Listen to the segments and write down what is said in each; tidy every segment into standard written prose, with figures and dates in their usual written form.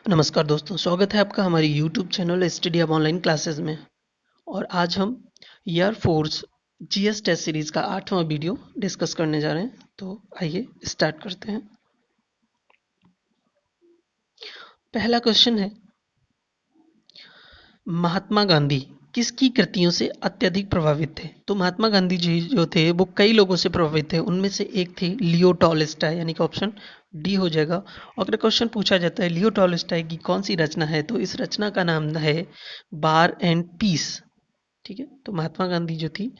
नमस्कार दोस्तों, स्वागत है आपका हमारी YouTube चैनल स्टडी अब ऑनलाइन क्लासेस में। और आज हम air force GS test series का 8वां वीडियो डिस्कस करने जा रहे हैं। तो आइए स्टार्ट करते हैं। पहला क्वेश्चन है, महात्मा गांधी किसकी कृतियों से अत्यधिक प्रभावित थे? तो महात्मा गांधी जी जो थे वो कई लोगों से प्रभावित थे, उनमें से एक थे लियो टॉलस्टॉय, यानी कि ऑप्शन डी हो जाएगा। अगर क्वेश्चन पूछा जाता है लियो टॉलस्टॉय की कौन सी रचना है, तो इस रचना का नाम है वार एंड पीस। ठीक है, तो महात्मा गांधी जो थी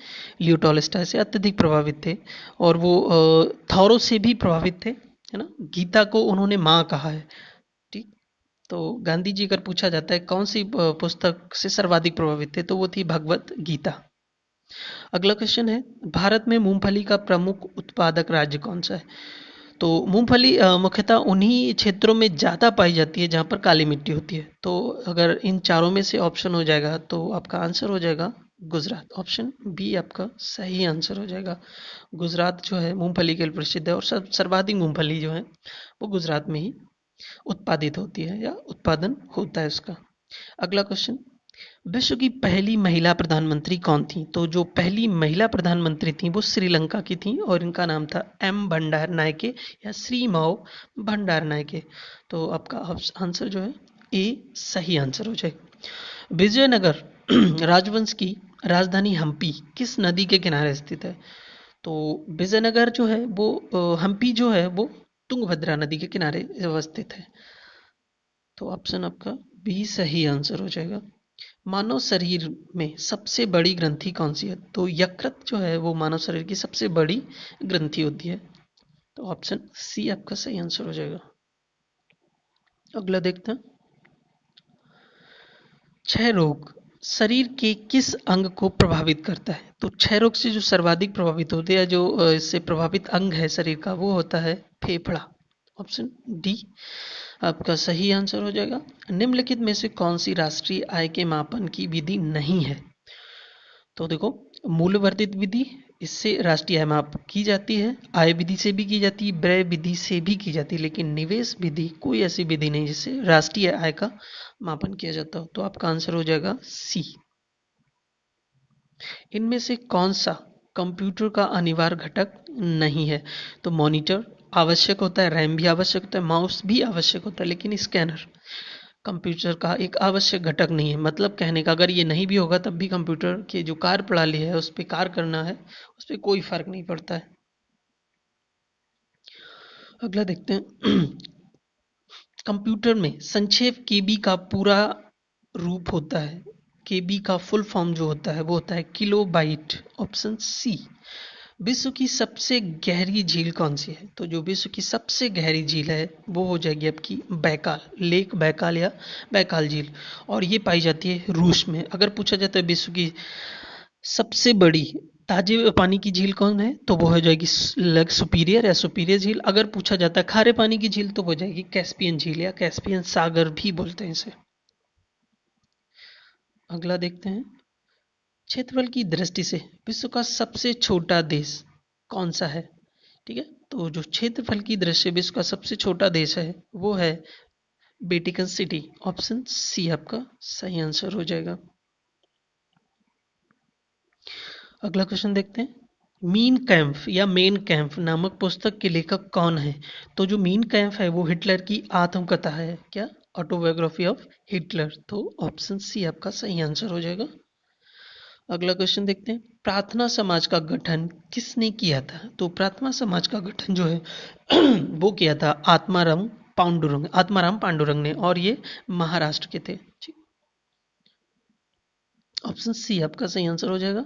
लियो टॉलस्टॉय से अत्यधिक प्रभावित थे और वो थॉरो से भी प्रभावित थे, है ना। गीता को उन्होंने माँ कहा है। ठीक, तो गांधी जी अगर पूछा जाता है कौन सी पुस्तक से सर्वाधिक प्रभावित थे, तो वो थी भगवत गीता। अगला क्वेश्चन है, भारत में मूंगफली का प्रमुख उत्पादक राज्य कौन सा है? तो मूंगफली मुख्यतः उन्हीं क्षेत्रों में ज़्यादा पाई जाती है जहाँ पर काली मिट्टी होती है। तो अगर इन चारों में से ऑप्शन हो जाएगा तो आपका आंसर हो जाएगा गुजरात। ऑप्शन बी आपका सही आंसर हो जाएगा। गुजरात जो है मूंगफली के लिए प्रसिद्ध है और सर्वाधिक मूंगफली जो है वो गुजरात में ही उत्पादित होती है या उत्पादन होता है उसका। अगला क्वेश्चन, विश्व की पहली महिला प्रधानमंत्री कौन थी? तो जो पहली महिला प्रधानमंत्री थी वो श्रीलंका की थी और इनका नाम था एम भंडार नायके या श्री माओ भंडार नायके। तो आपका आंसर जो है ए सही आंसर हो जाएगा। विजयनगर राजवंश की राजधानी हम्पी किस नदी के किनारे स्थित है? तो विजयनगर जो है वो हम्पी जो है वो तुंगभद्रा नदी के किनारे अवस्थित है। तो ऑप्शन आपका बी सही आंसर हो जाएगा। मानव शरीर में सबसे बड़ी ग्रंथि कौन सी है? तो यकृत जो है वो मानव शरीर की सबसे बड़ी ग्रंथि होती है। तो ऑप्शन सी आपका सही आंसर हो जाएगा। अगला देखते हैं, क्षय रोग शरीर के किस अंग को प्रभावित करता है? तो क्षय रोग से जो सर्वाधिक प्रभावित होते हैं, जो इससे प्रभावित अंग है शरीर का, वो होता है फेफड़ा। ऑप्शन डी आपका सही आंसर हो जाएगा। निम्नलिखित में से कौन सी राष्ट्रीय आय के मापन की विधि नहीं है? तो देखो, मूल्य वर्धित विधि, इससे राष्ट्रीय आय माप की जाती है, आय विधि से भी की जाती है, व्यय विधि से भी की जाती है, लेकिन निवेश विधि कोई ऐसी विधि नहीं जिससे राष्ट्रीय आय का मापन किया जाता हो। तो आपका आंसर हो जाएगा सी। इनमें से कौन सा कंप्यूटर का अनिवार्य घटक नहीं है? तो मॉनिटर आवश्यक होता है, रैम भी आवश्यक होता है, माउस भी आवश्यक होता है, लेकिन स्कैनर कंप्यूटर का एक आवश्यक घटक नहीं है। मतलब कहने का, अगर ये नहीं भी होगा तब भी कंप्यूटर की जो कार्य प्रणाली है उस पर कार्य करना है, उस पर कोई फर्क नहीं पड़ता है। अगला देखते हैं, कंप्यूटर में संक्षेप केबी का पूरा रूप होता है। केबी का फुल फॉर्म जो होता है वो होता है किलो बाइट। Option C. विश्व की सबसे गहरी झील कौन सी है? तो जो विश्व की सबसे गहरी झील है वो हो जाएगी आपकी बैकाल लेक, बैकाल या बैकाल झील, और ये पाई जाती है रूस में। अगर पूछा जाता है विश्व की सबसे बड़ी ताजे पानी की झील कौन है, तो वो हो जाएगी लेक सुपीरियर या सुपीरियर झील। अगर पूछा जाता है खारे पानी की झील, तो वो हो जाएगी कैस्पियन झील या कैस्पियन सागर भी बोलते हैं इसे। अगला देखते हैं, क्षेत्रफल की दृष्टि से विश्व का सबसे छोटा देश कौन सा है? ठीक है, तो जो क्षेत्रफल की दृष्टि से विश्व का सबसे छोटा देश है वो है वेटिकन सिटी। ऑप्शन सी आपका सही आंसर हो जाएगा। अगला क्वेश्चन देखते हैं, मीन कैंफ या मेन कैंफ नामक पुस्तक के लेखक कौन है? तो जो मीन कैंफ है वो हिटलर की आत्मकथा है। क्या? Autobiography of Hitler. तो ऑप्शन सी आपका सही आंसर हो जाएगा। अगला क्वेश्चन देखते हैं, प्रार्थना समाज का गठन किसने किया था? तो प्रार्थना समाज का गठन जो है वो किया था आत्माराम पांडुरंग ने, और ये महाराष्ट्र के थे। ठीक, ऑप्शन सी आपका सही आंसर हो जाएगा।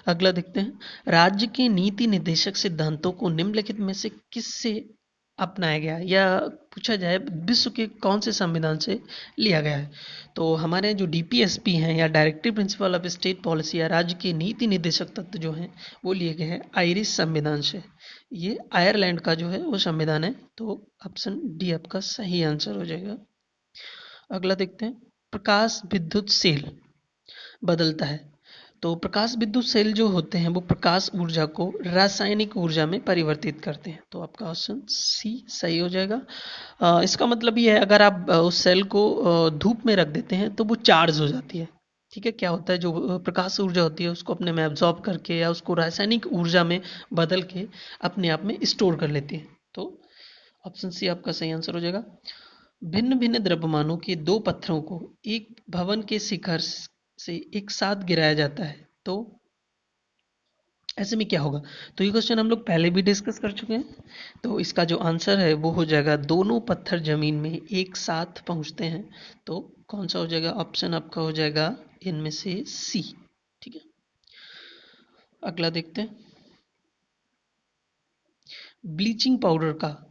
अगला देखते हैं, राज्य के नीति निर्देशक सिद्धांतों को निम्नलिखित में से किससे अपनाया गया, या पूछा जाए विश्व के कौन से संविधान से लिया गया है? तो हमारे जो डीपीएसपी हैं या directive principle of state policy या राज्य के नीति निर्देशक तत्व जो हैं वो लिए गए हैं आयरिश संविधान से। ये आयरलैंड का जो है वो संविधान है। तो ऑप्शन डी आपका सही आंसर हो जाएगा। अगला देखते हैं, प्रकाश विद्युत सेल बदलता है, तो प्रकाश विद्युत सेल जो होते हैं वो प्रकाश ऊर्जा को रासायनिक ऊर्जा में परिवर्तित करते हैं। तो आपका ऑप्शन सी सही हो जाएगा। इसका मतलब ये है, अगर आप उस सेल को धूप में रख देते हैं तो वो चार्ज हो जाती है। ठीक है, क्या होता है, जो प्रकाश ऊर्जा होती है उसको अपने में एब्जॉर्ब करके या उसको रासायनिक ऊर्जा में बदल के अपने आप में स्टोर कर लेती है। तो ऑप्शन सी आपका सही आंसर हो जाएगा। भिन्न भिन्न द्रव्यमानों के दो पत्थरों को एक भवन के शिखर से एक साथ गिराया जाता है, तो ऐसे में क्या होगा। तो ये क्वेश्चन हम लोग पहले भी डिस्कस कर चुके हैं। तो इसका जो आंसर है वो हो जाएगा, दोनों पत्थर जमीन में एक साथ पहुंचते हैं। तो कौन सा हो जाएगा, ऑप्शन आपका हो जाएगा इनमें से सी। ठीक है, अगला देखते हैं। ब्लीचिंग पाउडर का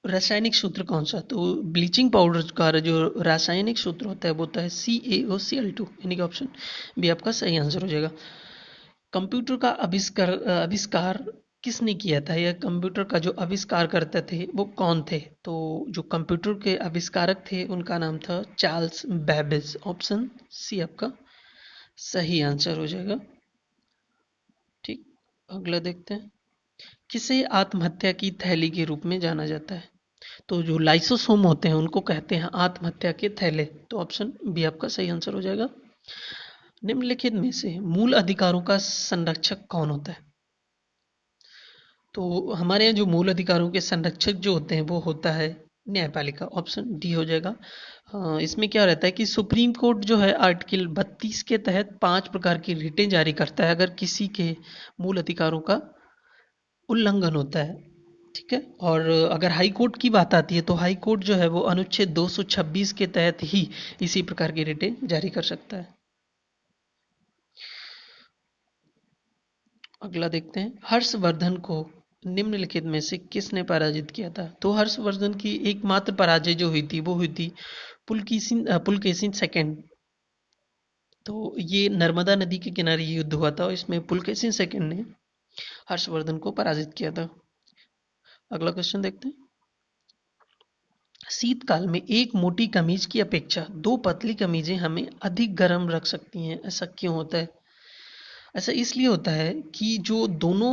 रासायनिक सूत्र कौन सा। तो ब्लीचिंग पाउडर का जो रासायनिक सूत्र होता है वो होता है CaOCl2, यानी कि ऑप्शन बी आपका सही आंसर हो जाएगा। कंप्यूटर का आविष्कार किसने किया था, या कंप्यूटर का जो आविष्कार करते थे वो कौन थे। तो जो कंप्यूटर के आविष्कारक थे उनका नाम था चार्ल्स बेबेज। ऑप्शन सी आपका सही आंसर हो जाएगा। ठीक, अगला देखते हैं। किसे आत्महत्या की थैली के रूप में जाना जाता है। तो जो लाइसोसोम होते हैं उनको कहते हैं आत्महत्या के थैले। तो ऑप्शन बी आपका सही आंसर हो जाएगा। निम्नलिखित में से मूल अधिकारों का संरक्षक कौन होता है। तो हमारे यहाँ जो मूल अधिकारों के संरक्षक जो होते हैं वो होता है न्यायपालिका। ऑप्शन डी हो जाएगा। इसमें क्या रहता है कि सुप्रीम कोर्ट जो है आर्टिकल 32 के तहत 5 प्रकार की रिटें जारी करता है अगर किसी के मूल अधिकारों का उल्लंघन होता है। ठीक है, और अगर हाई कोर्ट की बात आती है तो हाई कोर्ट जो है वो अनुच्छेद 226 के तहत ही इसी प्रकार की रिटें जारी कर सकता है। अगला देखते हैं। हर्षवर्धन को निम्नलिखित में से किसने पराजित किया था। तो हर्षवर्धन की एकमात्र पराजय जो हुई थी वो हुई थी पुलकेशिन सेकंड। तो ये नर्मदा नदी के किनारे ये युद्ध हुआ था और इसमें पुलकेशिन सेकंड ने हर्षवर्धन को पराजित किया था। अगला क्वेश्चन देखते हैं। शीतकाल में एक मोटी कमीज की अपेक्षा दो पतली कमीजें हमें अधिक गर्म रख सकती हैं, ऐसा क्यों होता है। ऐसा इसलिए होता है कि जो दोनों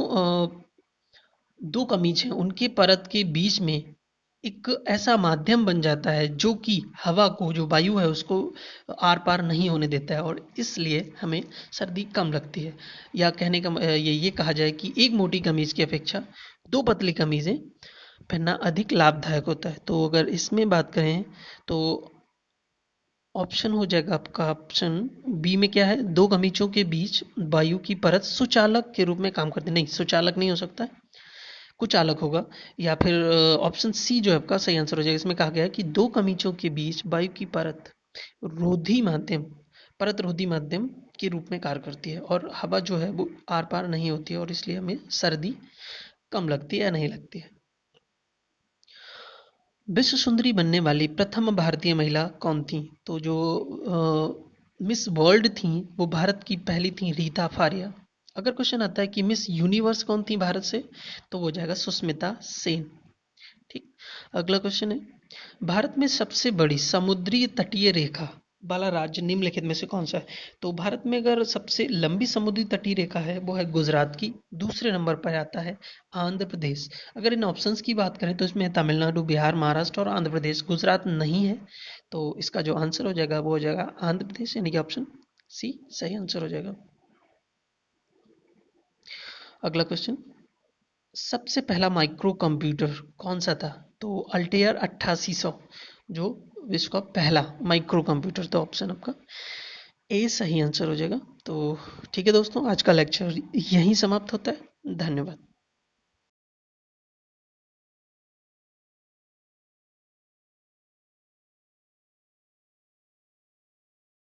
दो कमीज हैं उनके परत के बीच में एक ऐसा माध्यम बन जाता है जो कि हवा को, जो वायु है उसको आर पार नहीं होने देता है और इसलिए हमें सर्दी कम लगती है। या कहने का ये कहा जाए कि एक मोटी कमीज की अपेक्षा दो पतली कमीजें पहनना अधिक लाभदायक होता है। तो अगर इसमें बात करें तो ऑप्शन हो जाएगा आपका ऑप्शन बी में क्या है, दो कमीजों के बीच वायु की परत सुचालक के रूप में काम करती है। नहीं, सुचालक नहीं हो सकता, कुछ अलग होगा। या फिर ऑप्शन सी जो है आपका सही आंसर हो जाएगा। इसमें कहा गया है कि दो कमीजों के बीच वायु की रोधी माध्यम परत रोधी माध्यम के रूप में कार्य करती है और हवा जो है वो आर पार नहीं होती है और इसलिए हमें सर्दी कम लगती है या नहीं लगती है। विश्व सुंदरी बनने वाली प्रथम भारतीय महिला कौन थी। तो जो मिस वर्ल्ड थी वो भारत की पहली थी रीता फारिया। अगर क्वेश्चन आता है कि मिस यूनिवर्स कौन थी भारत से, तो वो हो जाएगा सुष्मिता सेन। ठीक, अगला क्वेश्चन है। भारत में सबसे बड़ी समुद्री तटीय रेखा वाला राज्य निम्नलिखित में से कौन सा है। तो भारत में अगर सबसे लंबी समुद्री तटीय रेखा है वो है गुजरात की, दूसरे नंबर पर आता है आंध्र प्रदेश। अगर इन ऑप्शंस की बात करें तो इसमें तमिलनाडु, बिहार, महाराष्ट्र और आंध्र प्रदेश, गुजरात नहीं है। तो इसका जो आंसर हो जाएगा वो हो जाएगा आंध्र प्रदेश, यानी कि ऑप्शन सी सही आंसर हो जाएगा। अगला क्वेश्चन। सबसे पहला माइक्रो कंप्यूटर कौन सा था। तो अल्टेयर 8800 जो विश्व का पहला माइक्रो कंप्यूटर। तो ऑप्शन आपका ए सही आंसर हो जाएगा। तो ठीक है दोस्तों, आज का लेक्चर यहीं समाप्त होता है। धन्यवाद।